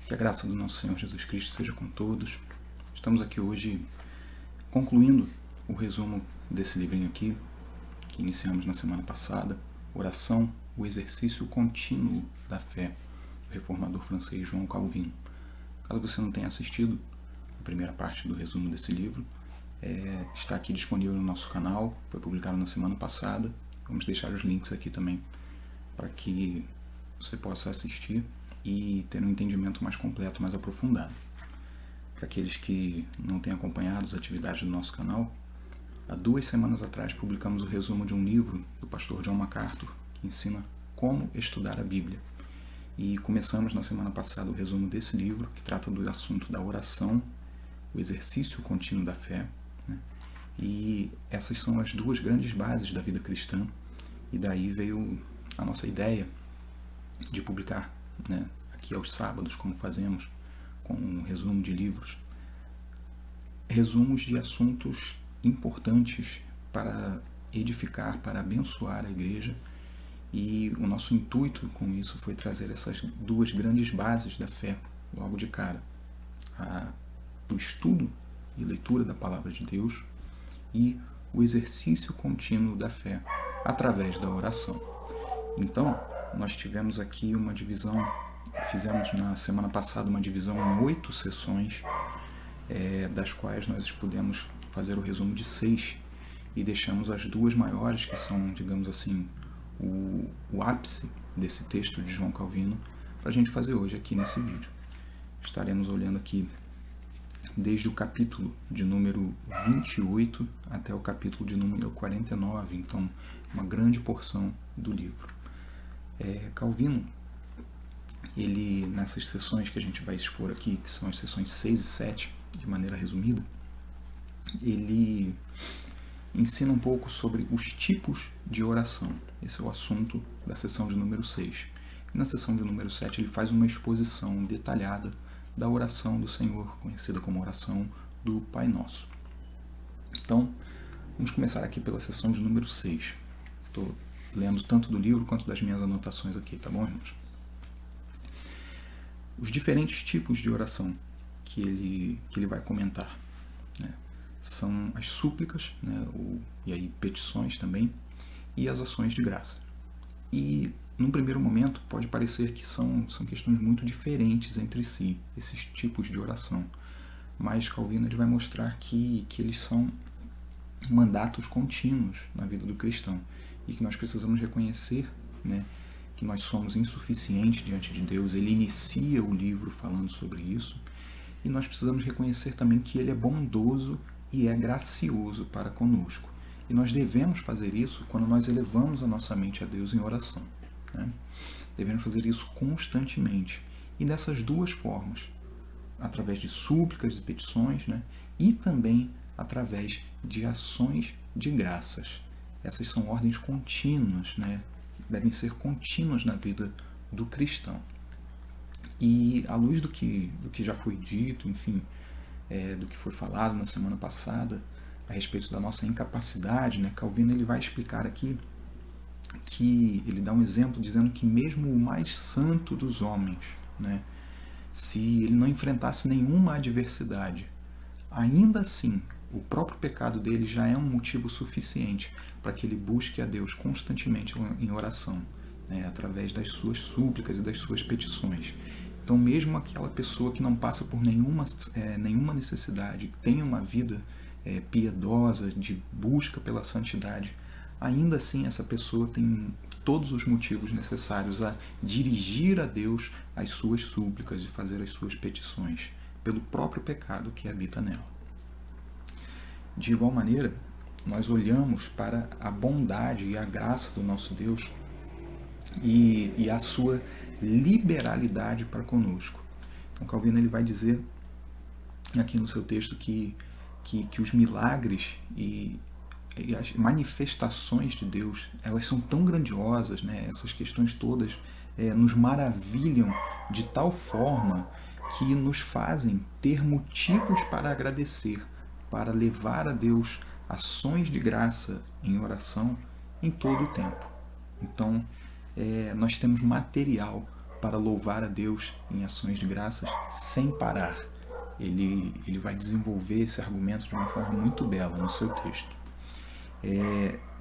Que a graça do nosso Senhor Jesus Cristo seja com todos. Estamos aqui hoje concluindo o resumo desse livrinho aqui, que iniciamos na semana passada, Oração, o exercício contínuo da fé, do reformador francês João Calvino. Caso você não tenha assistido a primeira parte do resumo desse livro, está aqui disponível no nosso canal, foi publicado na semana passada. Vamos deixar os links aqui também para que você possa assistir e ter um entendimento mais completo, mais aprofundado. Para aqueles que não têm acompanhado as atividades do nosso canal, há 2 semanas atrás publicamos o resumo de um livro do pastor John MacArthur, que ensina como estudar a Bíblia. E começamos na semana passada o resumo desse livro, que trata do assunto da oração, o exercício contínuo da fé, né? E essas são as 2 grandes bases da vida cristã, e daí veio a nossa ideia de publicar, né, aqui aos sábados, como fazemos com um resumo de livros, resumos de assuntos importantes para edificar, para abençoar a igreja. E o nosso intuito com isso foi trazer essas 2 grandes bases da fé logo de cara: o estudo e leitura da palavra de Deus e o exercício contínuo da fé através da oração. Então, nós tivemos aqui uma divisão, fizemos na semana passada uma divisão em 8 sessões, das quais nós pudemos fazer o resumo de 6, e deixamos as 2 maiores, que são, digamos assim, o ápice desse texto de João Calvino, para a gente fazer hoje aqui nesse vídeo. Estaremos olhando aqui desde o capítulo de número 28 até o capítulo de número 49, então uma grande porção do livro. Calvino, ele, nessas sessões que a gente vai expor aqui, que são as sessões 6 e 7, de maneira resumida, ele ensina um pouco sobre os tipos de oração. Esse é o assunto da sessão de número 6. E na sessão de número 7 ele faz uma exposição detalhada da oração do Senhor, conhecida como oração do Pai Nosso. Então, vamos começar aqui pela sessão de número 6. Estou lendo tanto do livro quanto das minhas anotações aqui, tá bom, irmãos? Os diferentes tipos de oração que ele vai comentar, né, são as súplicas, né, e aí petições também, e as ações de graça. E, num primeiro momento, pode parecer que são questões muito diferentes entre si, esses tipos de oração. Mas Calvino ele vai mostrar que eles são mandatos contínuos na vida do cristão, e que nós precisamos reconhecer, né, que nós somos insuficientes diante de Deus. Ele inicia o livro falando sobre isso, e nós precisamos reconhecer também que ele é bondoso e é gracioso para conosco. E nós devemos fazer isso quando nós elevamos a nossa mente a Deus em oração, né? Devemos fazer isso constantemente. E dessas 2 formas, através de súplicas e petições, né, e também através de ações de graças. Essas são ordens contínuas, né? Devem ser contínuas na vida do cristão. E à luz do que já foi dito, enfim, do que foi falado na semana passada a respeito da nossa incapacidade, né, Calvino ele vai explicar aqui que ele dá um exemplo dizendo que mesmo o mais santo dos homens, né, se ele não enfrentasse nenhuma adversidade, ainda assim o próprio pecado dele já é um motivo suficiente para que ele busque a Deus constantemente em oração, né, através das suas súplicas e das suas petições. Então, mesmo aquela pessoa que não passa por nenhuma necessidade, que tem uma vida piedosa, de busca pela santidade, ainda assim essa pessoa tem todos os motivos necessários a dirigir a Deus as suas súplicas e fazer as suas petições, pelo próprio pecado que habita nela. De igual maneira, nós olhamos para a bondade e a graça do nosso Deus e a sua liberalidade para conosco. Então, Calvino ele vai dizer aqui no seu texto que os milagres e as manifestações de Deus, elas são tão grandiosas, né? Essas questões todas nos maravilham de tal forma que nos fazem ter motivos para agradecer, para levar a Deus ações de graça em oração em todo o tempo. Então, nós temos material para louvar a Deus em ações de graças sem parar. Ele vai desenvolver esse argumento de uma forma muito bela no seu texto.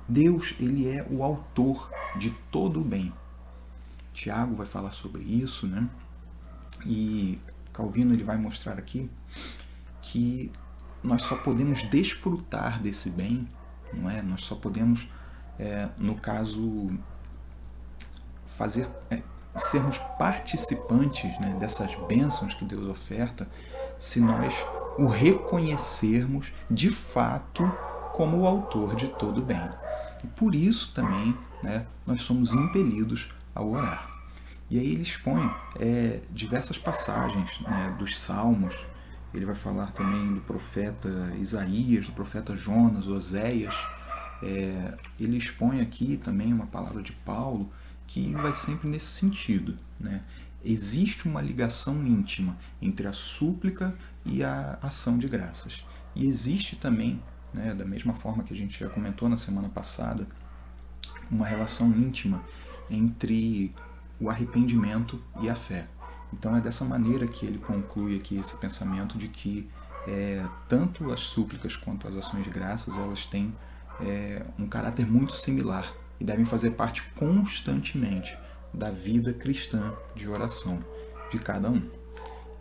Deus, ele é o autor de todo o bem. Tiago vai falar sobre isso, né? E Calvino ele vai mostrar aqui que nós só podemos desfrutar desse bem, não é? Nós só podemos, no caso, sermos participantes, né, dessas bênçãos que Deus oferta, se nós o reconhecermos de fato como o autor de todo o bem. E por isso também, né, nós somos impelidos a orar. E aí ele expõe diversas passagens, né, dos Salmos. Ele vai falar também do profeta Isaías, do profeta Jonas, Oséias. Ele expõe aqui também uma palavra de Paulo que vai sempre nesse sentido, né? Existe uma ligação íntima entre a súplica e a ação de graças. E existe também, né, da mesma forma que a gente já comentou na semana passada, uma relação íntima entre o arrependimento e a fé. Então é dessa maneira que ele conclui aqui esse pensamento de que tanto as súplicas quanto as ações de graças, elas têm um caráter muito similar e devem fazer parte constantemente da vida cristã de oração de cada um.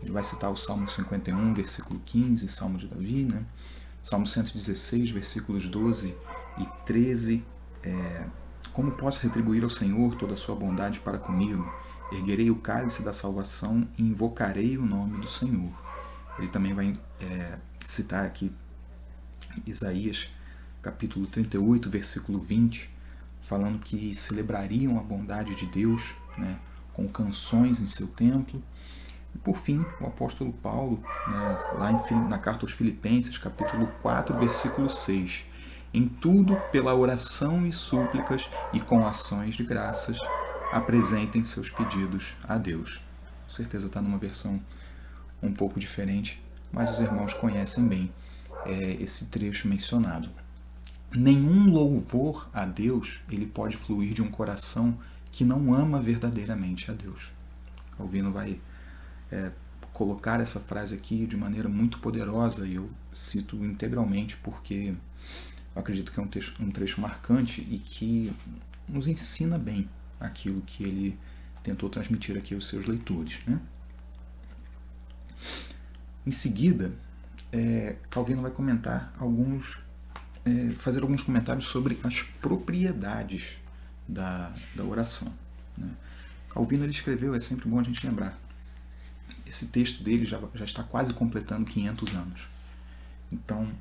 Ele vai citar o Salmo 51, versículo 15, Salmo de Davi, né? Salmo 116, versículos 12 e 13. Como posso retribuir ao Senhor toda a sua bondade para comigo? Erguerei o cálice da salvação e invocarei o nome do Senhor. Ele também vai citar aqui Isaías, capítulo 38, versículo 20, falando que celebrariam a bondade de Deus, né, com canções em seu templo. E por fim, o apóstolo Paulo, né, lá na carta aos Filipenses, capítulo 4, versículo 6, em tudo, pela oração e súplicas e com ações de graças, apresentem seus pedidos a Deus. Com certeza está numa versão um pouco diferente, mas os irmãos conhecem bem esse trecho mencionado. Nenhum louvor a Deus ele pode fluir de um coração que não ama verdadeiramente a Deus. Calvino vai colocar essa frase aqui de maneira muito poderosa, e eu cito integralmente porque eu acredito que é um trecho marcante e que nos ensina bem aquilo que ele tentou transmitir aqui aos seus leitores, né? Em seguida, Calvino vai comentar fazer alguns comentários sobre as propriedades da oração, né? Calvino ele escreveu, é sempre bom a gente lembrar, esse texto dele já está quase completando 500 anos. Então,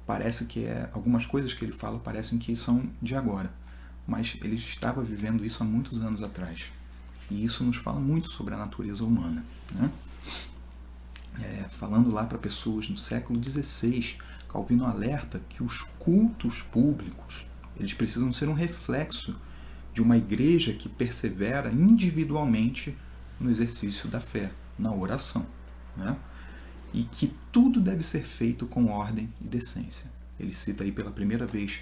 parece que algumas coisas que ele fala parecem que são de agora, mas ele estava vivendo isso há muitos anos atrás. E isso nos fala muito sobre a natureza humana, né? Falando lá para pessoas no século XVI, Calvino alerta que os cultos públicos eles precisam ser um reflexo de uma igreja que persevera individualmente no exercício da fé, na oração, né? E que tudo deve ser feito com ordem e decência. Ele cita aí pela primeira vez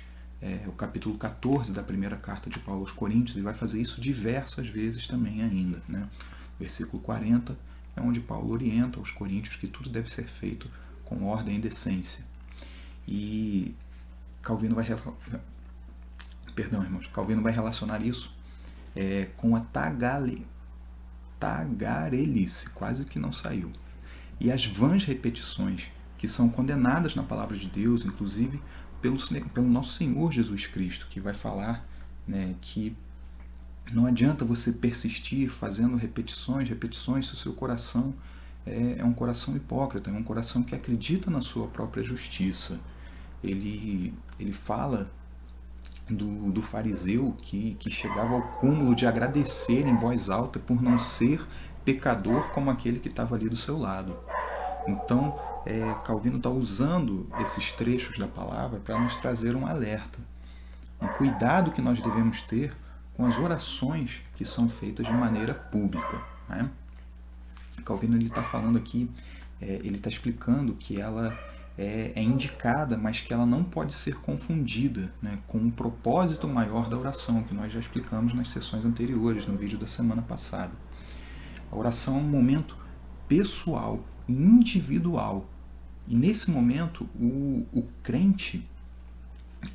o capítulo 14 da primeira carta de Paulo aos Coríntios, e vai fazer isso diversas vezes também ainda, né? Versículo 40 é onde Paulo orienta aos coríntios que tudo deve ser feito com ordem e decência. E Calvino vai relacionar isso com a tagarelice, quase que não saiu, e as vãs repetições que são condenadas na palavra de Deus, inclusive pelo nosso Senhor Jesus Cristo, que vai falar, né, que não adianta você persistir fazendo repetições se o seu coração é um coração hipócrita, é um coração que acredita na sua própria justiça. Ele fala do fariseu que chegava ao cúmulo de agradecer em voz alta por não ser pecador como aquele que estava ali do seu lado. Então, Calvino está usando esses trechos da palavra para nos trazer um alerta, um cuidado que nós devemos ter com as orações que são feitas de maneira pública, né? Calvino está falando aqui, ele está explicando que ela é indicada, mas que ela não pode ser confundida, né, com um propósito maior da oração, que nós já explicamos nas sessões anteriores, no vídeo da semana passada. A oração é um momento pessoal, individual. E nesse momento, o crente,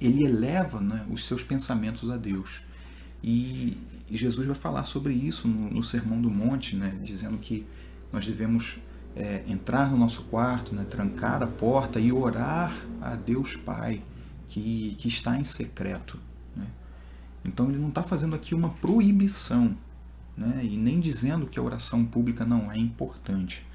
ele eleva, né, os seus pensamentos a Deus. E Jesus vai falar sobre isso no Sermão do Monte, né, dizendo que nós devemos entrar no nosso quarto, né, trancar a porta e orar a Deus Pai, que está em secreto. Né? Então ele não está fazendo aqui uma proibição, né, e nem dizendo que a oração pública não é importante,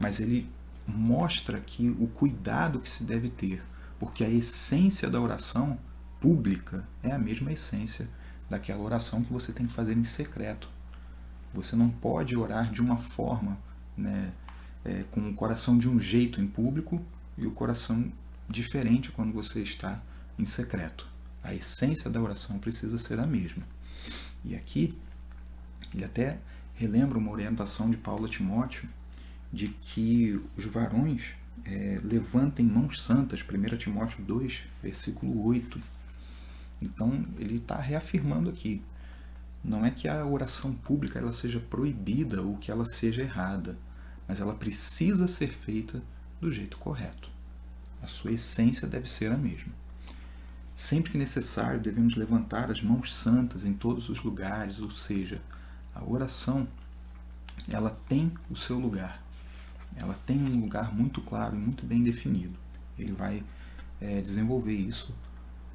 mas ele mostra aqui o cuidado que se deve ter, porque a essência da oração pública é a mesma essência daquela oração que você tem que fazer em secreto. Você não pode orar de uma forma, né, com o coração de um jeito em público e o coração diferente quando você está em secreto. A essência da oração precisa ser a mesma. E aqui ele até relembra uma orientação de Paulo a Timóteo de que os varões levantem mãos santas, 1 Timóteo 2, versículo 8. Então ele está reafirmando aqui, não é que a oração pública ela seja proibida ou que ela seja errada, mas ela precisa ser feita do jeito correto. A sua essência deve ser a mesma. Sempre que necessário, devemos levantar as mãos santas em todos os lugares, ou seja, a oração ela tem o seu lugar. Ela tem um lugar muito claro e muito bem definido. Ele vai desenvolver isso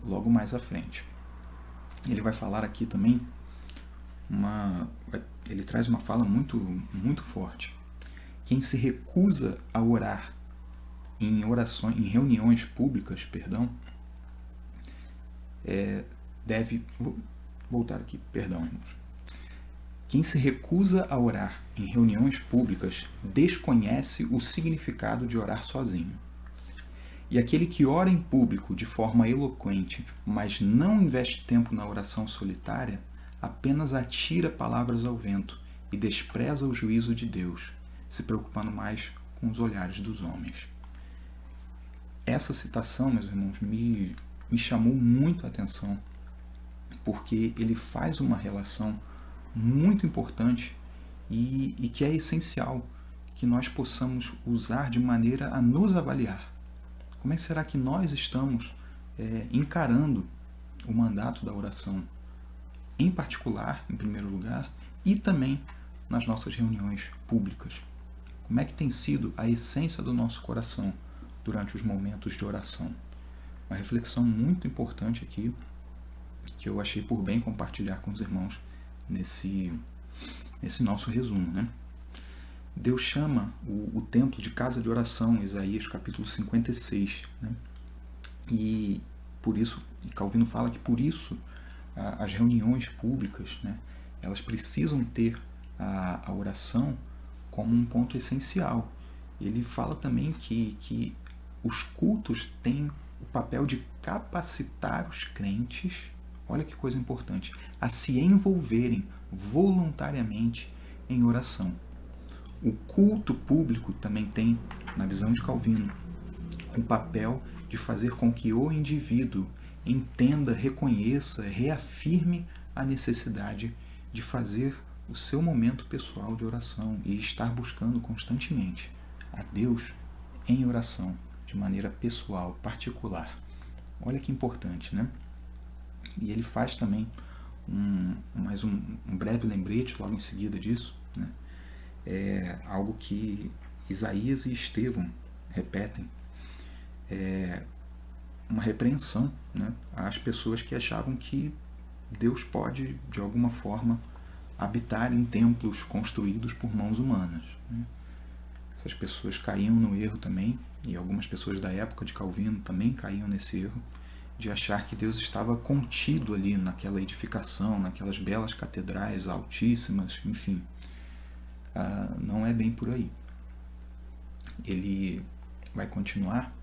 logo mais à frente. Ele vai falar aqui também, ele traz uma fala muito, muito forte. Quem se recusa a orar em reuniões públicas, vou voltar aqui, irmãos. Quem se recusa a orar em reuniões públicas desconhece o significado de orar sozinho. E aquele que ora em público de forma eloquente, mas não investe tempo na oração solitária, apenas atira palavras ao vento e despreza o juízo de Deus, se preocupando mais com os olhares dos homens. Essa citação, meus irmãos, me chamou muito a atenção, porque ele faz uma relação muito importante e que é essencial que nós possamos usar de maneira a nos avaliar. Como é que será que nós estamos encarando o mandato da oração, em particular, em primeiro lugar, e também nas nossas reuniões públicas? Como é que tem sido a essência do nosso coração durante os momentos de oração? Uma reflexão muito importante aqui, que eu achei por bem compartilhar com os irmãos nesse nosso resumo, né? Deus chama o templo de casa de oração, Isaías capítulo 56, né? E por isso, Calvino fala que por isso as reuniões públicas, né, elas precisam ter a oração como um ponto essencial. Ele fala também que os cultos têm o papel de capacitar os crentes, olha que coisa importante, a se envolverem voluntariamente em oração. O culto público também tem, na visão de Calvino, o papel de fazer com que o indivíduo entenda, reconheça, reafirme a necessidade de fazer o seu momento pessoal de oração e estar buscando constantemente a Deus em oração, de maneira pessoal, particular. Olha que importante, né? E ele faz também mais um breve lembrete logo em seguida disso, né? É algo que Isaías e Estevão repetem, uma repreensão, né, às pessoas que achavam que Deus pode, de alguma forma, habitar em templos construídos por mãos humanas, né? Essas pessoas caíam no erro também, e algumas pessoas da época de Calvino também caíam nesse erro, de achar que Deus estava contido ali naquela edificação, naquelas belas catedrais altíssimas, enfim. Não é bem por aí. Ele vai continuar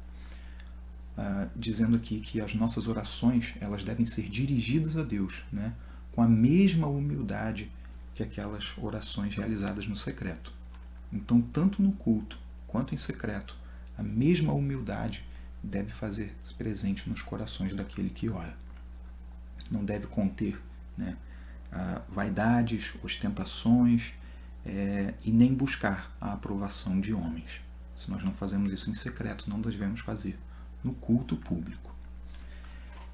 dizendo aqui que as nossas orações elas devem ser dirigidas a Deus, né, com a mesma humildade que aquelas orações realizadas no secreto. Então, tanto no culto quanto em secreto, a mesma humildade deve fazer presente nos corações daquele que ora. Não deve conter, né, vaidades, ostentações, e nem buscar a aprovação de homens. Se nós não fazemos isso em secreto, não devemos fazer no culto público.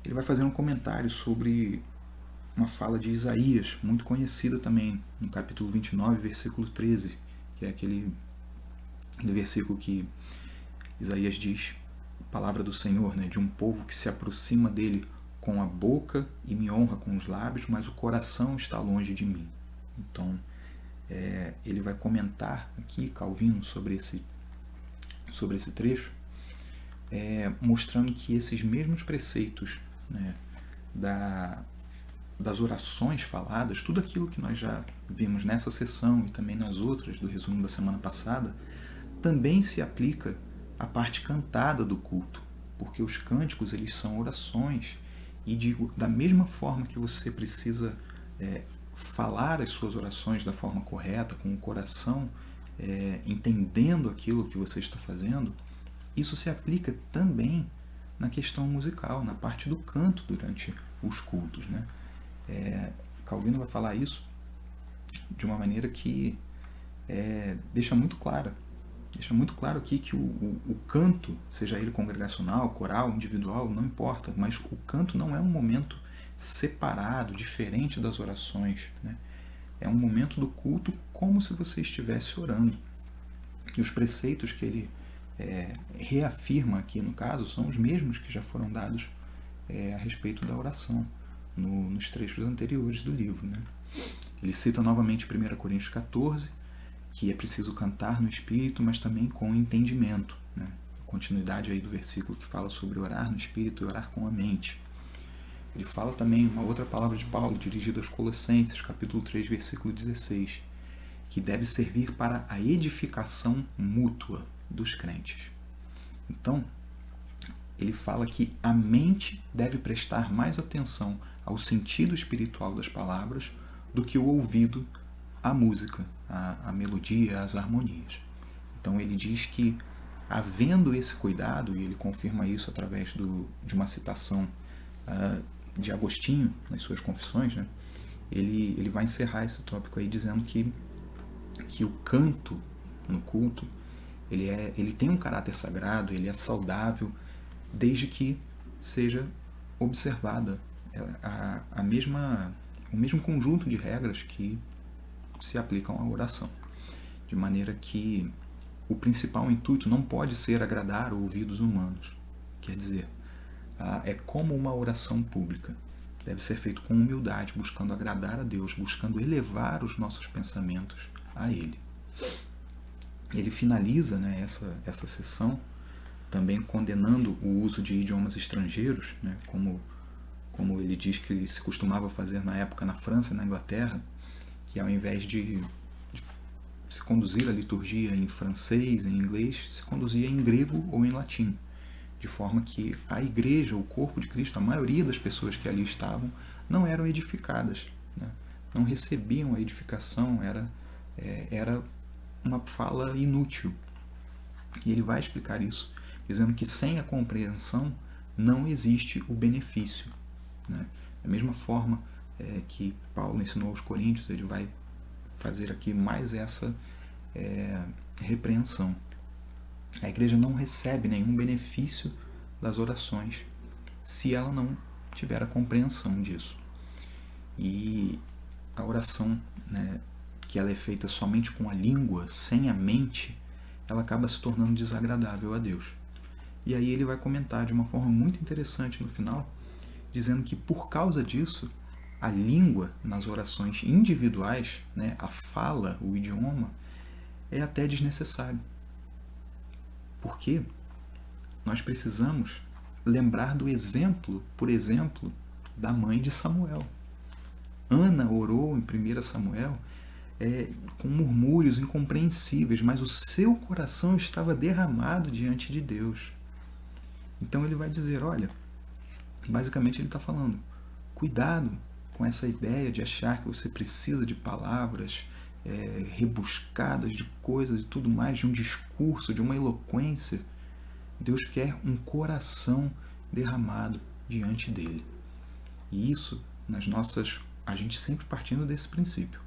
Ele vai fazer um comentário sobre uma fala de Isaías, muito conhecida também, no capítulo 29, versículo 13, que é aquele versículo que Isaías diz, palavra do Senhor, né, de um povo que se aproxima dele com a boca e me honra com os lábios, mas o coração está longe de mim. Então, ele vai comentar aqui, Calvino, sobre esse trecho, mostrando que esses mesmos preceitos, né, das orações faladas, tudo aquilo que nós já vimos nessa sessão e também nas outras do resumo da semana passada, também se aplica à parte cantada do culto, porque os cânticos eles são orações e digo, da mesma forma que você precisa falar as suas orações da forma correta, com o coração entendendo aquilo que você está fazendo, isso se aplica também na questão musical, na parte do canto durante os cultos, né? Calvino vai falar isso de uma maneira que deixa muito claro aqui que o canto, seja ele congregacional, coral, individual, não importa, mas o canto não é um momento separado, diferente das orações, né? É um momento do culto como se você estivesse orando. E os preceitos que ele reafirma aqui no caso são os mesmos que já foram dados a respeito da oração nos trechos anteriores do livro, né? Ele cita novamente 1 Coríntios 14, que é preciso cantar no Espírito, mas também com entendimento, né? A continuidade aí do versículo que fala sobre orar no Espírito e orar com a mente. Ele fala também uma outra palavra de Paulo, dirigida aos Colossenses, capítulo 3, versículo 16, que deve servir para a edificação mútua dos crentes. Então, ele fala que a mente deve prestar mais atenção ao sentido espiritual das palavras do que o ouvido à música, à melodia, às harmonias. Então ele diz que, havendo esse cuidado, e ele confirma isso através de uma citação de Agostinho nas suas confissões, né? Ele vai encerrar esse tópico aí dizendo que o canto no culto ele tem um caráter sagrado, ele é saudável, desde que seja observada o mesmo conjunto de regras que se aplicam à oração, de maneira que o principal intuito não pode ser agradar ouvidos humanos. Quer dizer, é como uma oração pública. Deve ser feito com humildade, buscando agradar a Deus, buscando elevar os nossos pensamentos a Ele. Ele finaliza, né, essa sessão também condenando o uso de idiomas estrangeiros, né, como ele diz que se costumava fazer na época na França e na Inglaterra, que ao invés de se conduzir a liturgia em francês, em inglês, se conduzia em grego ou em latim, de forma que a igreja, o corpo de Cristo, a maioria das pessoas que ali estavam, não eram edificadas, né? Não recebiam a edificação, era uma fala inútil. E ele vai explicar isso, dizendo que sem a compreensão não existe o benefício, né? Da mesma forma que Paulo ensinou aos Coríntios, ele vai fazer aqui mais essa repreensão. A igreja não recebe nenhum benefício das orações se ela não tiver a compreensão disso. E a oração, né, que ela é feita somente com a língua, sem a mente, ela acaba se tornando desagradável a Deus. E aí ele vai comentar de uma forma muito interessante no final, dizendo que por causa disso, a língua nas orações individuais, né, a fala, o idioma, é até desnecessário. Porque nós precisamos lembrar do exemplo, por exemplo, da mãe de Samuel. Ana orou em 1 Samuel com murmúrios incompreensíveis, mas o seu coração estava derramado diante de Deus. Então ele vai dizer, olha, basicamente ele está falando, cuidado com essa ideia de achar que você precisa de palavras rebuscadas, de coisas e tudo mais, de um discurso, de uma eloquência. Deus quer um coração derramado diante dele. E isso, a gente sempre partindo desse princípio.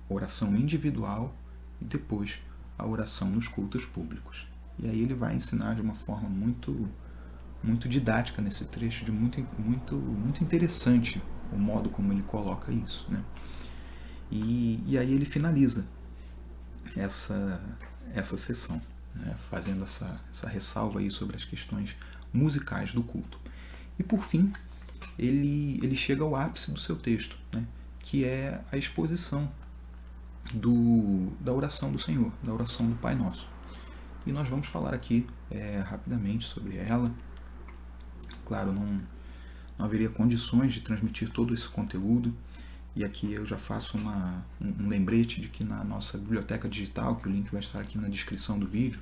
oração individual e depois a oração nos cultos públicos. E aí ele vai ensinar de uma forma muito didática nesse trecho, de muito interessante o modo como ele coloca isso, né? E aí ele finaliza essa sessão, né? Fazendo essa ressalva aí sobre as questões musicais do culto. E por fim, ele chega ao ápice do seu texto, né? Que é a exposição da oração do Senhor, da oração do Pai Nosso. E nós vamos falar aqui rapidamente sobre ela. Claro, não haveria condições de transmitir todo esse conteúdo, e aqui eu já faço um lembrete de que na nossa biblioteca digital, que o link vai estar aqui na descrição do vídeo,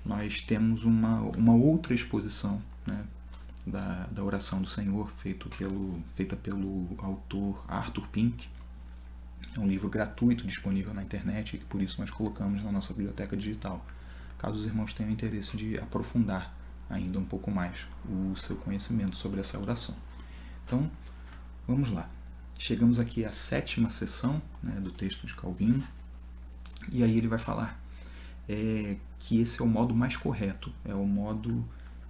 nós temos uma outra exposição, né, da oração do Senhor, feita pelo autor Arthur Pink. É um livro gratuito disponível na internet, e que por isso nós colocamos na nossa biblioteca digital, caso os irmãos tenham interesse de aprofundar ainda um pouco mais o seu conhecimento sobre essa oração. Então, vamos lá. Chegamos aqui à 7ª sessão, né, do texto de Calvino, e aí ele vai falar que esse é o modo mais correto, é o modo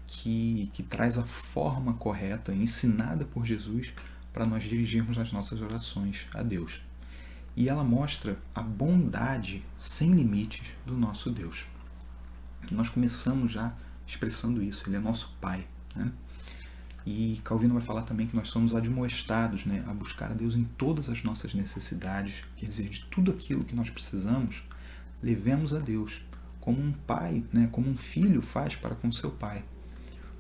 que traz a forma correta, ensinada por Jesus, para nós dirigirmos as nossas orações a Deus. E ela mostra a bondade sem limites do nosso Deus. Nós começamos já expressando isso, ele é nosso Pai, né? E Calvino vai falar também que nós somos admoestados, né, a buscar a Deus em todas as nossas necessidades, quer dizer, de tudo aquilo que nós precisamos, levemos a Deus, como um pai, né, como um filho faz para com seu pai.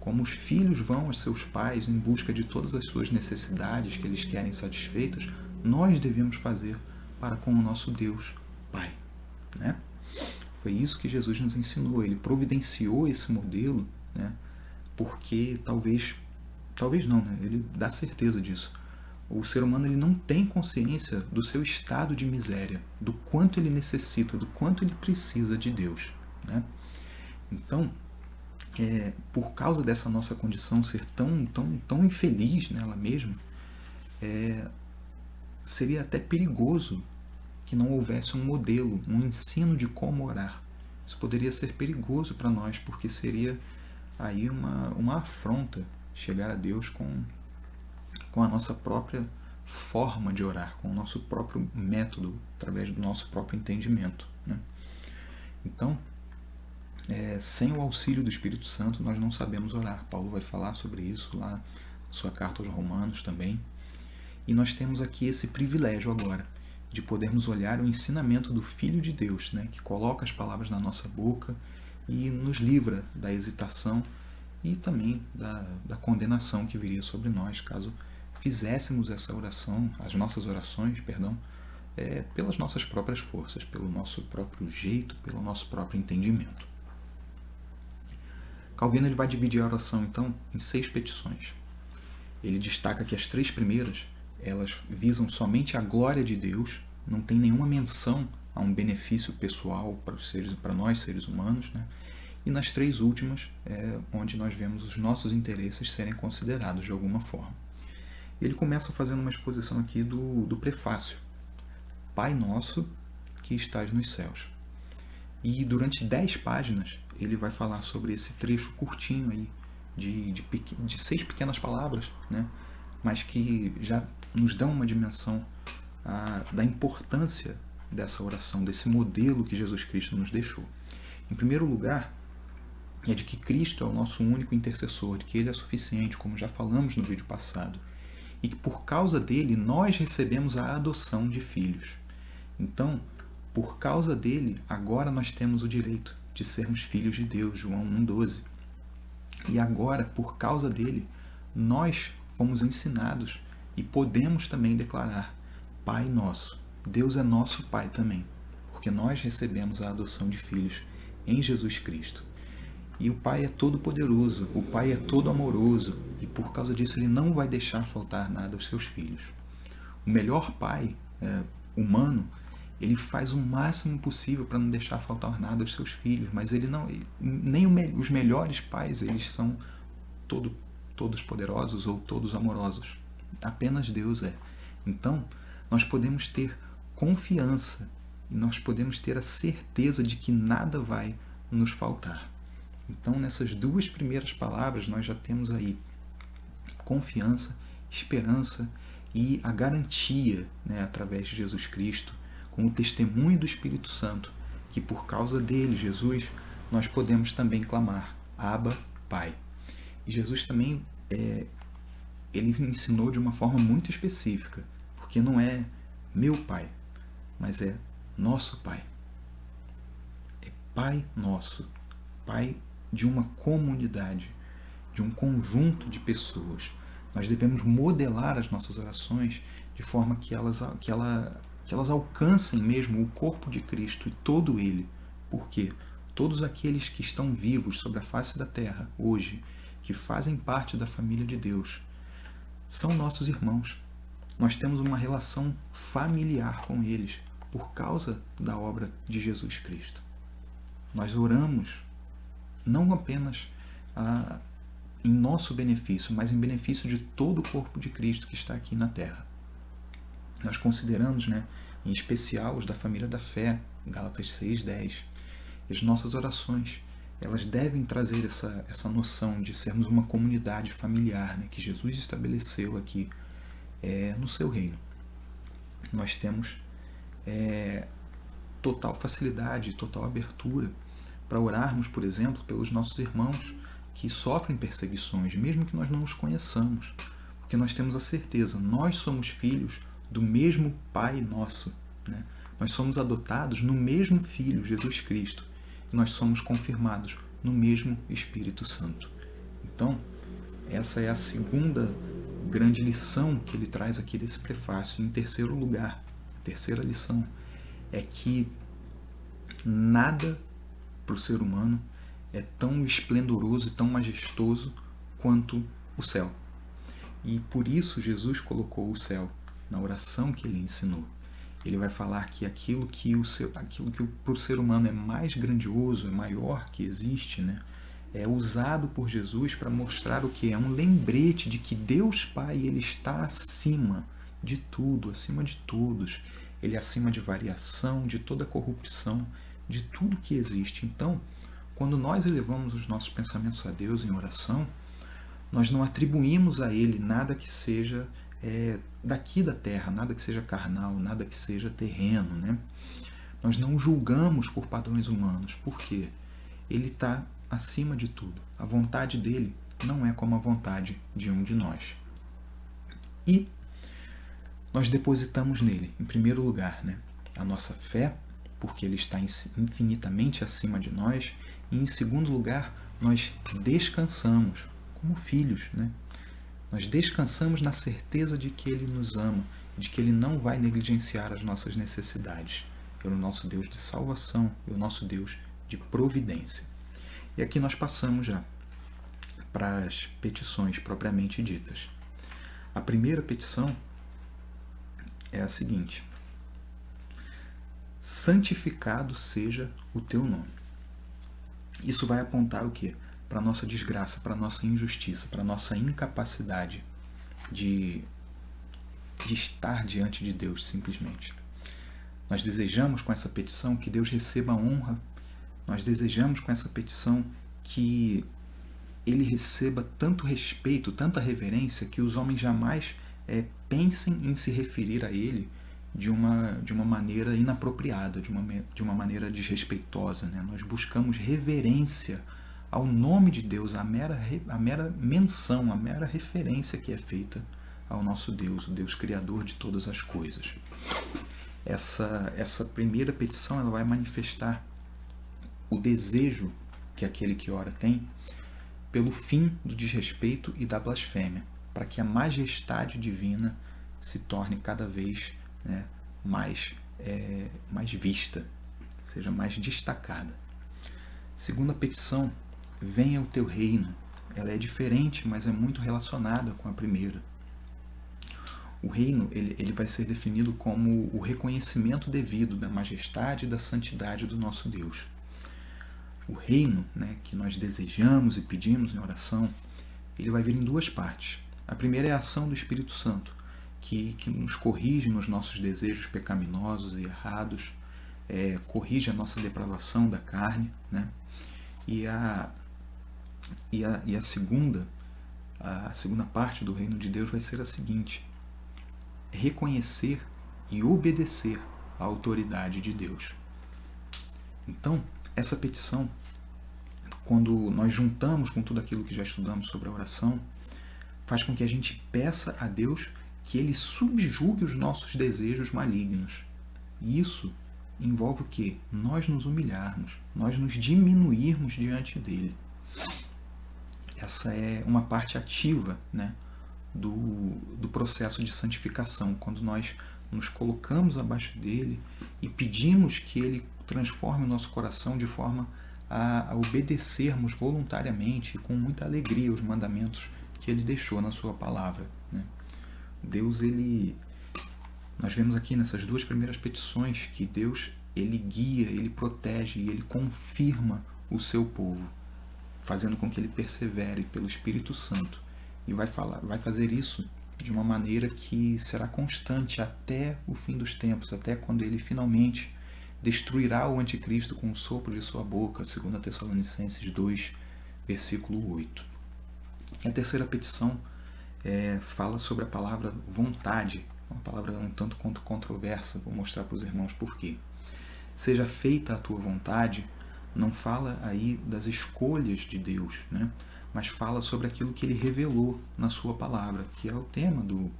Como os filhos vão aos seus pais em busca de todas as suas necessidades que eles querem satisfeitas, nós devemos fazer para com o nosso Deus Pai, né? Foi isso que Jesus nos ensinou, ele providenciou esse modelo, né? Porque talvez não, né? Ele dá certeza disso. O ser humano ele não tem consciência do seu estado de miséria, do quanto ele necessita, do quanto ele precisa de Deus, né? Então, por causa dessa nossa condição ser tão infeliz nela mesma, seria até perigoso que não houvesse um modelo, um ensino de como orar. Isso poderia ser perigoso para nós, porque seria aí uma afronta chegar a Deus com a nossa própria forma de orar, com o nosso próprio método, através do nosso próprio entendimento, né? Então, sem o auxílio do Espírito Santo, nós não sabemos orar. Paulo vai falar sobre isso lá na sua carta aos Romanos também. E nós temos aqui esse privilégio agora, de podermos olhar o ensinamento do Filho de Deus, né, que coloca as palavras na nossa boca e nos livra da hesitação e também da condenação que viria sobre nós, caso fizéssemos essa oração, as nossas orações, pelas nossas próprias forças, pelo nosso próprio jeito, pelo nosso próprio entendimento. Calvino ele vai dividir a oração, então, em 6 petições. Ele destaca que as 3 primeiras elas visam somente a glória de Deus, não tem nenhuma menção a um benefício pessoal para nós, seres humanos, né? E nas 3 últimas é onde nós vemos os nossos interesses serem considerados de alguma forma. Ele começa fazendo uma exposição aqui do prefácio. Pai nosso que estás nos céus. E durante 10 páginas ele vai falar sobre esse trecho curtinho aí, de 6 pequenas palavras, né? Mas que já nos dão uma dimensão da importância dessa oração, desse modelo que Jesus Cristo nos deixou. Em primeiro lugar, é de que Cristo é o nosso único intercessor, de que Ele é suficiente, como já falamos no vídeo passado, e que por causa dele nós recebemos a adoção de filhos. Então, por causa dele, agora nós temos o direito de sermos filhos de Deus, João 1,12. E agora, por causa dele, nós fomos ensinados e podemos também declarar Pai Nosso. Deus é nosso Pai também, porque nós recebemos a adoção de filhos em Jesus Cristo. E o Pai é todo poderoso, o Pai é todo amoroso, e por causa disso Ele não vai deixar faltar nada aos seus filhos. O melhor pai humano, ele faz o máximo possível para não deixar faltar nada aos seus filhos, mas nem os melhores pais eles são todos poderosos ou todos amorosos. Apenas Deus é. Então, nós podemos ter confiança e nós podemos ter a certeza de que nada vai nos faltar. Então, nessas duas primeiras palavras, nós já temos aí confiança, esperança e a garantia, né, através de Jesus Cristo, com o testemunho do Espírito Santo, que por causa dele, Jesus, nós podemos também clamar, Abba, Pai. E Jesus também, ele ensinou de uma forma muito específica, porque não é meu Pai, mas é nosso Pai. É Pai nosso, Pai de uma comunidade, de um conjunto de pessoas. Nós devemos modelar as nossas orações de forma que elas alcancem mesmo o corpo de Cristo e todo ele. Porque todos aqueles que estão vivos sobre a face da terra hoje, que fazem parte da família de Deus, são nossos irmãos. Nós temos uma relação familiar com eles por causa da obra de Jesus Cristo. Nós oramos não apenas em nosso benefício, mas em benefício de todo o corpo de Cristo que está aqui na terra. Nós consideramos, né, em especial os da família da fé, Gálatas 6:10. As nossas orações, elas devem trazer essa noção de sermos uma comunidade familiar, né, que Jesus estabeleceu aqui no seu reino. Nós temos total facilidade, total abertura para orarmos, por exemplo, pelos nossos irmãos que sofrem perseguições, mesmo que nós não os conheçamos, porque nós temos a certeza, nós somos filhos do mesmo Pai nosso, né? Nós somos adotados no mesmo Filho, Jesus Cristo, e nós somos confirmados no mesmo Espírito Santo. Então, essa é a segunda grande lição que ele traz aqui desse prefácio. Em terceiro lugar, a terceira lição é que nada para o ser humano é tão esplendoroso e tão majestoso quanto o céu. E por isso Jesus colocou o céu na oração que ele ensinou. Ele vai falar que aquilo que para o ser humano é mais grandioso, é maior que existe, né, é usado por Jesus para mostrar o que? É um lembrete de que Deus Pai, ele está acima de tudo, acima de todos. Ele é acima de variação, de toda corrupção, de tudo que existe. Então, quando nós elevamos os nossos pensamentos a Deus em oração, nós não atribuímos a Ele nada que seja daqui da terra, nada que seja carnal, nada que seja terreno, né? Nós não julgamos por padrões humanos. Por quê? Ele está acima de tudo. A vontade dele não é como a vontade de um de nós. E nós depositamos nele, em primeiro lugar, né, a nossa fé, porque ele está infinitamente acima de nós. E, em segundo lugar, nós descansamos como filhos, né? Nós descansamos na certeza de que ele nos ama, de que ele não vai negligenciar as nossas necessidades. Ele é o nosso Deus de salvação, é o nosso Deus de providência. E aqui nós passamos já para as petições propriamente ditas. A primeira petição é a seguinte: santificado seja o teu nome. Isso vai apontar o quê? Para a nossa desgraça, para a nossa injustiça, para a nossa incapacidade de estar diante de Deus, simplesmente. Nós desejamos com essa petição que Deus receba a honra, nós desejamos com essa petição que Ele receba tanto respeito, tanta reverência, que os homens jamais pensem em se referir a Ele de uma maneira inapropriada, de uma maneira desrespeitosa, né? Nós buscamos reverência ao nome de Deus, a mera menção, a mera referência que é feita ao nosso Deus, o Deus Criador de todas as coisas. Essa primeira petição, ela vai manifestar o desejo que aquele que ora tem pelo fim do desrespeito e da blasfêmia, para que a majestade divina se torne cada vez, né, mais vista, seja mais destacada. Segunda petição: venha o teu reino. Ela é diferente, mas é muito relacionada com a primeira. O reino ele vai ser definido como o reconhecimento devido da majestade e da santidade do nosso Deus. O reino, né, que nós desejamos e pedimos em oração, ele vai vir em duas partes. A primeira é a ação do Espírito Santo, que nos corrige nos nossos desejos pecaminosos e errados, corrige a nossa depravação da carne, né? E a segunda parte do reino de Deus vai ser a seguinte: reconhecer e obedecer à autoridade de Deus. Então, essa petição, quando nós juntamos com tudo aquilo que já estudamos sobre a oração, faz com que a gente peça a Deus que Ele subjugue os nossos desejos malignos. E isso envolve o quê? Nós nos humilharmos, nós nos diminuirmos diante dEle. Essa é uma parte ativa, né, do processo de santificação, quando nós nos colocamos abaixo dEle e pedimos que Ele transforme o nosso coração de forma a obedecermos voluntariamente e com muita alegria os mandamentos que Ele deixou na sua palavra, né? Deus, nós vemos aqui nessas duas primeiras petições que Deus, Ele guia, Ele protege e Ele confirma o seu povo, fazendo com que ele persevere pelo Espírito Santo, e vai fazer isso de uma maneira que será constante até o fim dos tempos, até quando Ele finalmente destruirá o anticristo com o sopro de sua boca, 2 Tessalonicenses 2, versículo 8. A terceira petição fala sobre a palavra vontade, uma palavra um tanto quanto controversa. Vou mostrar para os irmãos por quê. Seja feita a tua vontade não fala aí das escolhas de Deus, né? Mas fala sobre aquilo que Ele revelou na sua palavra, que é o tema do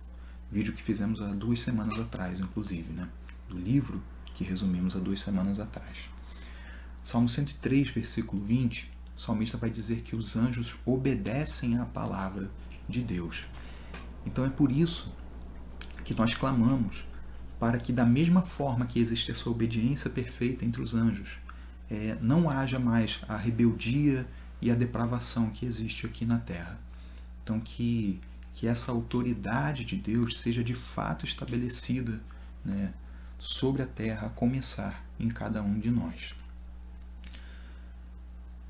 vídeo que fizemos há 2 semanas atrás, inclusive, né? Do livro que resumimos há 2 semanas atrás. Salmo 103, versículo 20, o salmista vai dizer que os anjos obedecem à palavra de Deus. Então é por isso que nós clamamos para que, da mesma forma que existe essa obediência perfeita entre os anjos, não haja mais a rebeldia e a depravação que existe aqui na Terra. Então que essa autoridade de Deus seja de fato estabelecida, né, sobre a Terra, a começar em cada um de nós.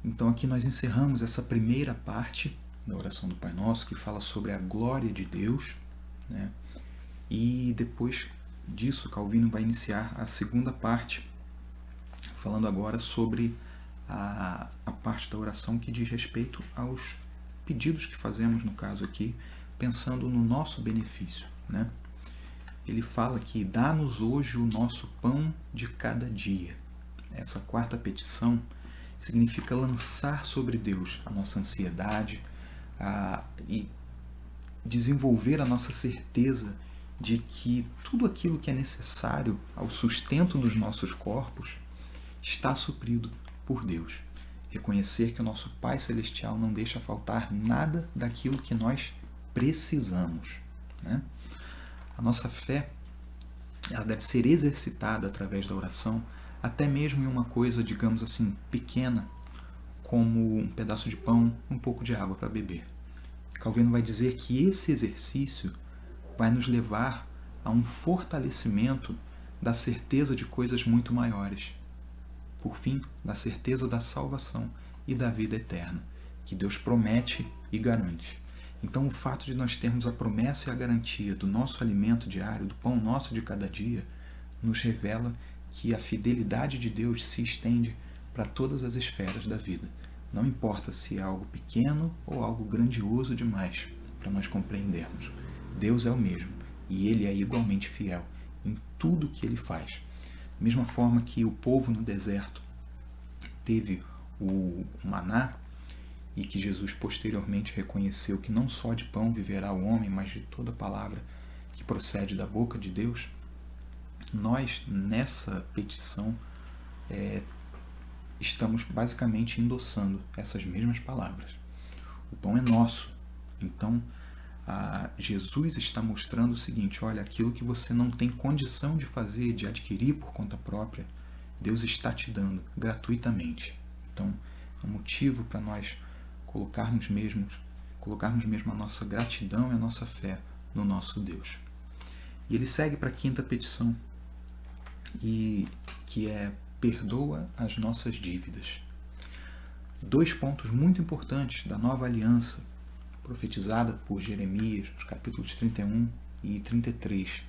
Então aqui nós encerramos essa primeira parte da oração do Pai Nosso, que fala sobre a glória de Deus, né? E depois disso Calvino vai iniciar a segunda parte, falando agora sobre a parte da oração que diz respeito aos pedidos que fazemos, no caso aqui, pensando no nosso benefício, né? Ele fala que dá-nos hoje o nosso pão de cada dia. Essa quarta petição significa lançar sobre Deus a nossa ansiedade e desenvolver a nossa certeza de que tudo aquilo que é necessário ao sustento dos nossos corpos está suprido por Deus. Reconhecer que o nosso Pai Celestial não deixa faltar nada daquilo que nós precisamos, né? A nossa fé, ela deve ser exercitada através da oração, até mesmo em uma coisa, digamos assim, pequena, como um pedaço de pão, um pouco de água para beber. Calvino vai dizer que esse exercício vai nos levar a um fortalecimento da certeza de coisas muito maiores. Por fim, da certeza da salvação e da vida eterna, que Deus promete e garante. Então, o fato de nós termos a promessa e a garantia do nosso alimento diário, do pão nosso de cada dia, nos revela que a fidelidade de Deus se estende para todas as esferas da vida. Não importa se é algo pequeno ou algo grandioso demais para nós compreendermos. Deus é o mesmo e Ele é igualmente fiel em tudo que Ele faz. Da mesma forma que o povo no deserto teve o maná e que Jesus posteriormente reconheceu que não só de pão viverá o homem, mas de toda palavra que procede da boca de Deus, nós, nessa petição, estamos basicamente endossando essas mesmas palavras. O pão é nosso. Então, Jesus está mostrando o seguinte: olha, aquilo que você não tem condição de fazer, de adquirir por conta própria, Deus está te dando gratuitamente. Então, é um motivo para nós colocarmos mesmo a nossa gratidão e a nossa fé no nosso Deus. E ele segue para a quinta petição, que é: perdoa as nossas dívidas. 2 pontos muito importantes da nova aliança, profetizada por Jeremias, nos capítulos 31 e 33.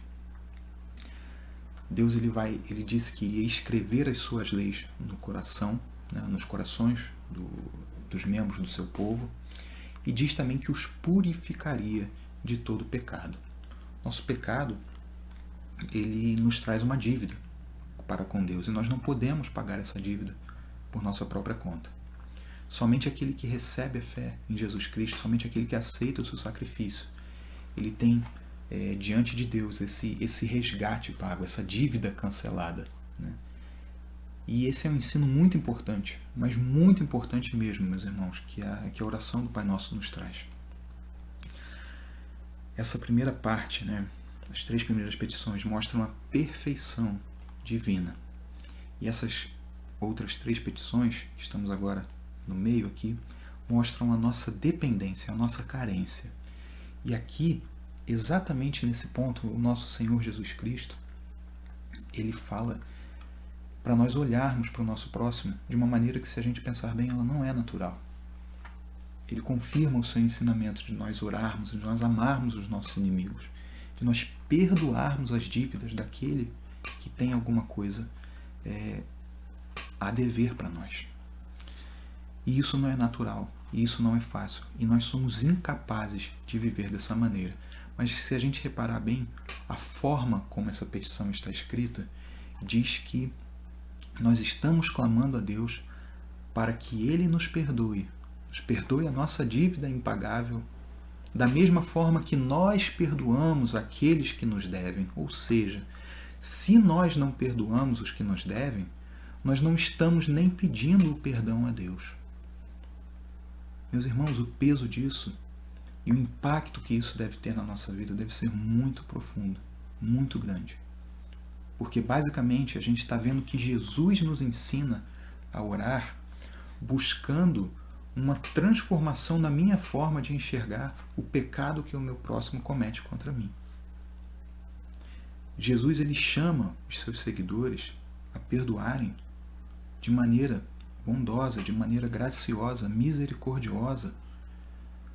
Deus ele disse que ia escrever as suas leis no coração, né, nos corações dos membros do seu povo, e diz também que os purificaria de todo pecado. Nosso pecado, ele nos traz uma dívida para com Deus, e nós não podemos pagar essa dívida por nossa própria conta. Somente aquele que recebe a fé em Jesus Cristo, somente aquele que aceita o seu sacrifício, ele tem diante de Deus esse resgate pago, essa dívida cancelada, né? E esse é um ensino muito importante, mas muito importante mesmo, meus irmãos, que a oração do Pai Nosso nos traz. Essa primeira parte, né, as 3 primeiras petições, mostram a perfeição divina. E essas outras 3 petições, que estamos agora no meio aqui, mostram a nossa dependência, a nossa carência. E aqui, exatamente nesse ponto, o nosso Senhor Jesus Cristo, ele fala para nós olharmos para o nosso próximo de uma maneira que, se a gente pensar bem, ela não é natural. Ele confirma o seu ensinamento de nós orarmos, de nós amarmos os nossos inimigos, de nós perdoarmos as dívidas daquele que tem alguma coisa a dever para nós. E isso não é natural, e isso não é fácil, e nós somos incapazes de viver dessa maneira. Mas se a gente reparar bem, a forma como essa petição está escrita diz que nós estamos clamando a Deus para que Ele nos perdoe a nossa dívida impagável, da mesma forma que nós perdoamos aqueles que nos devem. Ou seja, se nós não perdoamos os que nos devem, nós não estamos nem pedindo o perdão a Deus. Meus irmãos, o peso disso e o impacto que isso deve ter na nossa vida deve ser muito profundo, muito grande. Porque basicamente a gente está vendo que Jesus nos ensina a orar buscando uma transformação na minha forma de enxergar o pecado que o meu próximo comete contra mim. Jesus ele chama os seus seguidores a perdoarem de maneira bondosa, de maneira graciosa, misericordiosa,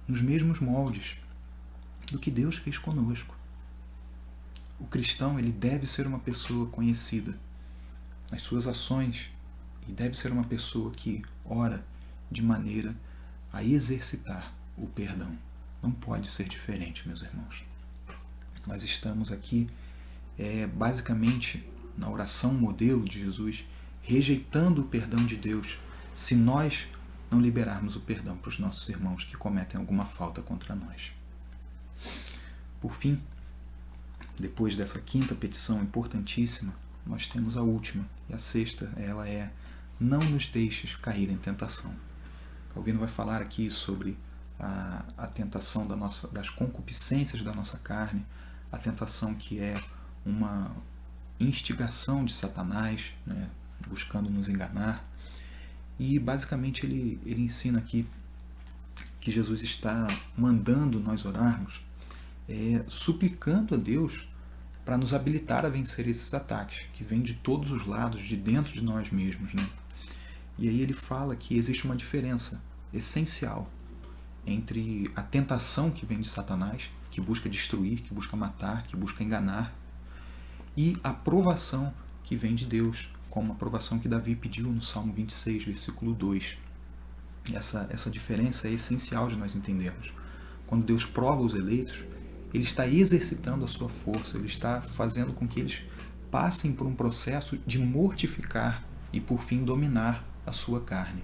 nos mesmos moldes do que Deus fez conosco. O cristão ele deve ser uma pessoa conhecida nas suas ações e deve ser uma pessoa que ora de maneira a exercitar o perdão. Não pode ser diferente, meus irmãos. Nós estamos aqui basicamente na oração modelo de Jesus, rejeitando o perdão de Deus se nós não liberarmos o perdão para os nossos irmãos que cometem alguma falta contra nós. Por fim, depois dessa 5ª petição importantíssima, nós temos a última, e a 6ª, ela é: não nos deixes cair em tentação. Calvino vai falar aqui sobre a tentação das concupiscências da nossa carne, a tentação que é uma instigação de Satanás, né, buscando nos enganar. E basicamente ele ensina aqui que Jesus está mandando nós orarmos, suplicando a Deus para nos habilitar a vencer esses ataques, que vêm de todos os lados, de dentro de nós mesmos, né? E aí ele fala que existe uma diferença essencial entre a tentação que vem de Satanás, que busca destruir, que busca matar, que busca enganar, e a provação que vem de Deus, como a provação que Davi pediu no Salmo 26, versículo 2. Essa diferença é essencial de nós entendermos. Quando Deus prova os eleitos, Ele está exercitando a sua força, Ele está fazendo com que eles passem por um processo de mortificar e, por fim, dominar a sua carne.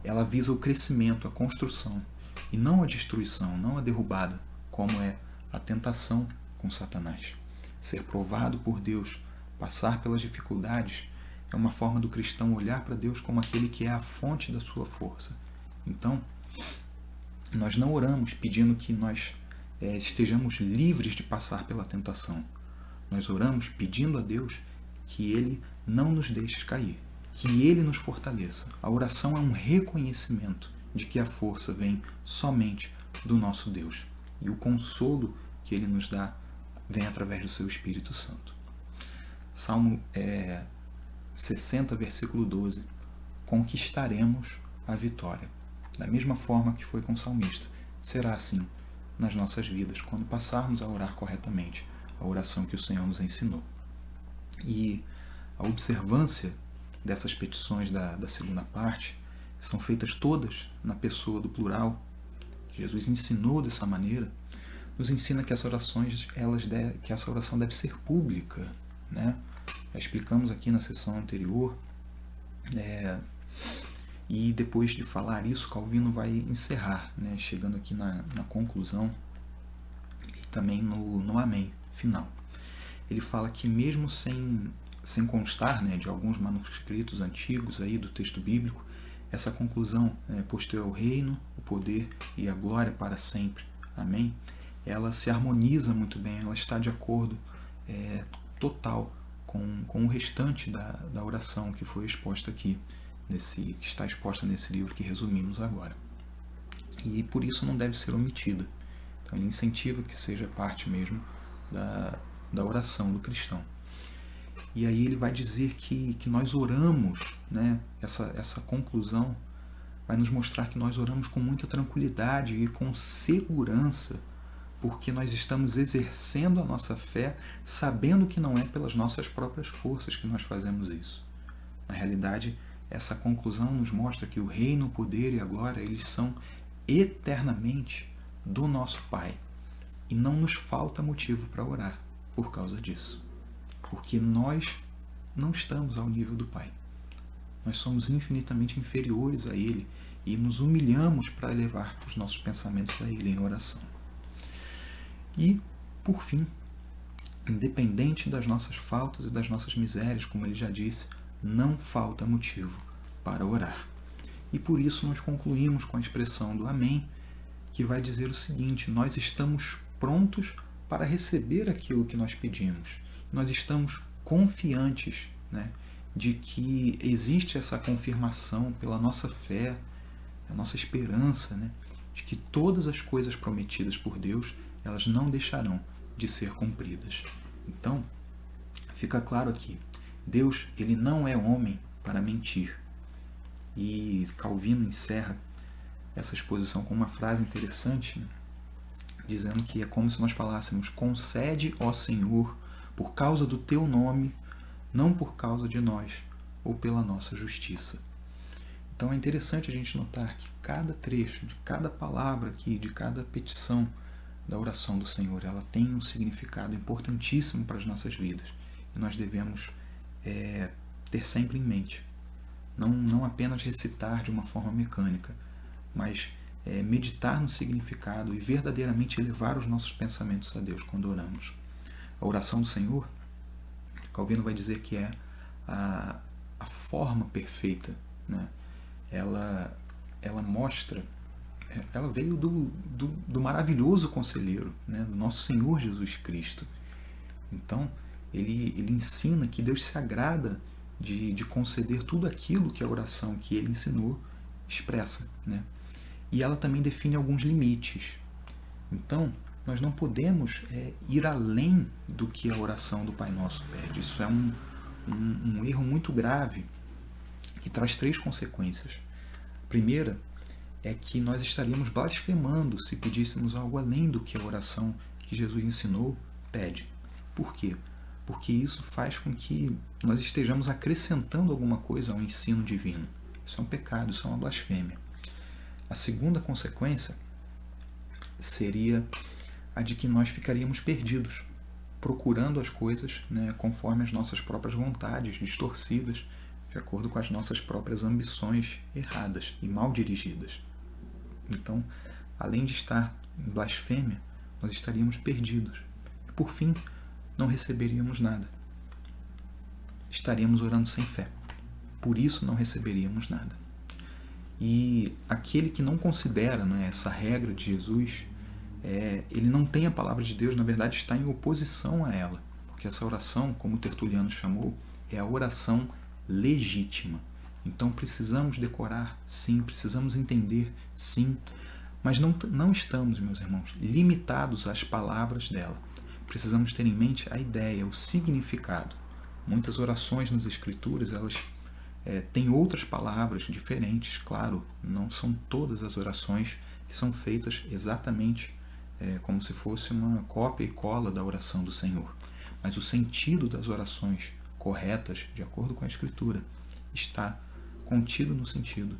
Ela visa o crescimento, a construção, e não a destruição, não a derrubada, como é a tentação com Satanás. Ser provado por Deus, passar pelas dificuldades, é uma forma do cristão olhar para Deus como aquele que é a fonte da sua força. Então, nós não oramos pedindo que nós estejamos livres de passar pela tentação. Nós oramos pedindo a Deus que Ele não nos deixe cair, que Ele nos fortaleça. A oração é um reconhecimento de que a força vem somente do nosso Deus. E o consolo que Ele nos dá vem através do seu Espírito Santo. Salmo 60, versículo 12. Conquistaremos a vitória. Da mesma forma que foi com o salmista. Será assim nas nossas vidas, quando passarmos a orar corretamente, a oração que o Senhor nos ensinou. E a observância dessas petições da segunda parte são feitas todas na pessoa do plural. Jesus ensinou dessa maneira, nos ensina que essa oração deve ser pública, né? Já explicamos aqui na sessão anterior, e depois de falar isso, Calvino vai encerrar, né? Chegando aqui na conclusão e também no amém final. Ele fala que mesmo sem constar, né, de alguns manuscritos antigos aí do texto bíblico, essa conclusão, pois teu é o reino, o poder e a glória para sempre, amém, ela se harmoniza muito bem, ela está de acordo total com o restante da oração que foi exposta aqui, está exposta nesse livro que resumimos agora. E por isso não deve ser omitida. Então ele incentiva que seja parte mesmo da oração do cristão. E aí ele vai dizer que nós oramos, né? Essa conclusão vai nos mostrar que nós oramos com muita tranquilidade e com segurança, porque nós estamos exercendo a nossa fé sabendo que não é pelas nossas próprias forças que nós fazemos isso. Na realidade, essa conclusão nos mostra que o reino, o poder e a glória, eles são eternamente do nosso Pai. E não nos falta motivo para orar por causa disso. Porque nós não estamos ao nível do Pai. Nós somos infinitamente inferiores a Ele e nos humilhamos para elevar os nossos pensamentos a Ele em oração. E, por fim, independente das nossas faltas e das nossas misérias, como ele já disse, não falta motivo para orar. E por isso nós concluímos com a expressão do amém, que vai dizer o seguinte: nós estamos prontos para receber aquilo que nós pedimos. Nós estamos confiantes, né, de que existe essa confirmação pela nossa fé, a nossa esperança, né, de que todas as coisas prometidas por Deus, elas não deixarão de ser cumpridas. Então, fica claro aqui, Deus, ele não é homem para mentir. E Calvino encerra essa exposição com uma frase interessante, né, dizendo que é como se nós falássemos: concede, ó Senhor, por causa do teu nome, não por causa de nós ou pela nossa justiça. Então é interessante a gente notar que cada trecho, de cada palavra aqui, de cada petição da oração do Senhor, ela tem um significado importantíssimo para as nossas vidas. E nós devemos ter sempre em mente. Não apenas recitar de uma forma mecânica, mas meditar no significado e verdadeiramente elevar os nossos pensamentos a Deus quando oramos. A oração do Senhor, Calvino vai dizer que é a forma perfeita, né? Ela mostra, ela veio do maravilhoso conselheiro, né? Do nosso Senhor Jesus Cristo. Então, ele ensina que Deus se agrada de conceder tudo aquilo que a oração que ele ensinou expressa, né? E ela também define alguns limites. Então, nós não podemos ir além do que a oração do Pai Nosso pede. Isso é um erro muito grave que traz 3 consequências. A primeira é que nós estaríamos blasfemando se pedíssemos algo além do que a oração que Jesus ensinou pede. Por quê? Porque isso faz com que nós estejamos acrescentando alguma coisa ao ensino divino. Isso é um pecado, isso é uma blasfêmia. A segunda consequência seria a de que nós ficaríamos perdidos, procurando as coisas, né, conforme as nossas próprias vontades, distorcidas, de acordo com as nossas próprias ambições erradas e mal dirigidas. Então, além de estar em blasfêmia, nós estaríamos perdidos. E, por fim, não receberíamos nada. Estaríamos orando sem fé. Por isso não receberíamos nada. E aquele que não considera, né, essa regra de Jesus, ele não tem a palavra de Deus, na verdade está em oposição a ela. Porque essa oração, como o Tertuliano chamou, é a oração legítima. Então precisamos decorar, sim, precisamos entender, sim, mas não estamos, meus irmãos, limitados às palavras dela. Precisamos ter em mente a ideia, o significado. Muitas orações nas Escrituras, elas têm outras palavras diferentes, claro, não são todas as orações que são feitas exatamente como se fosse uma cópia e cola da oração do Senhor. Mas o sentido das orações corretas, de acordo com a Escritura, está contido no sentido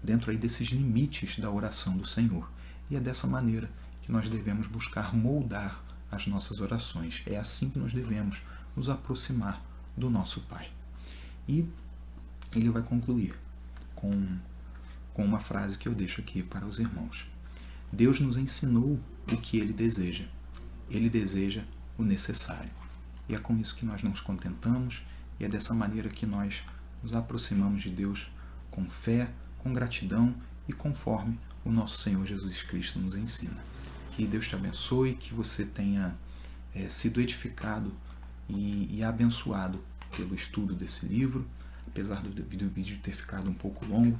dentro aí desses limites da oração do Senhor. E é dessa maneira que nós devemos buscar moldar as nossas orações. É assim que nós devemos nos aproximar do nosso Pai. E ele vai concluir com uma frase que eu deixo aqui para os irmãos. Deus nos ensinou o que Ele deseja. Ele deseja o necessário. E é com isso que nós nos contentamos e é dessa maneira que nós nos aproximamos de Deus com fé, com gratidão e conforme o nosso Senhor Jesus Cristo nos ensina. Que Deus te abençoe, que você tenha sido edificado e abençoado pelo estudo desse livro, apesar do vídeo ter ficado um pouco longo.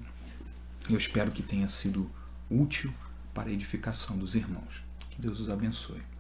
Eu espero que tenha sido útil para a edificação dos irmãos. Que Deus os abençoe.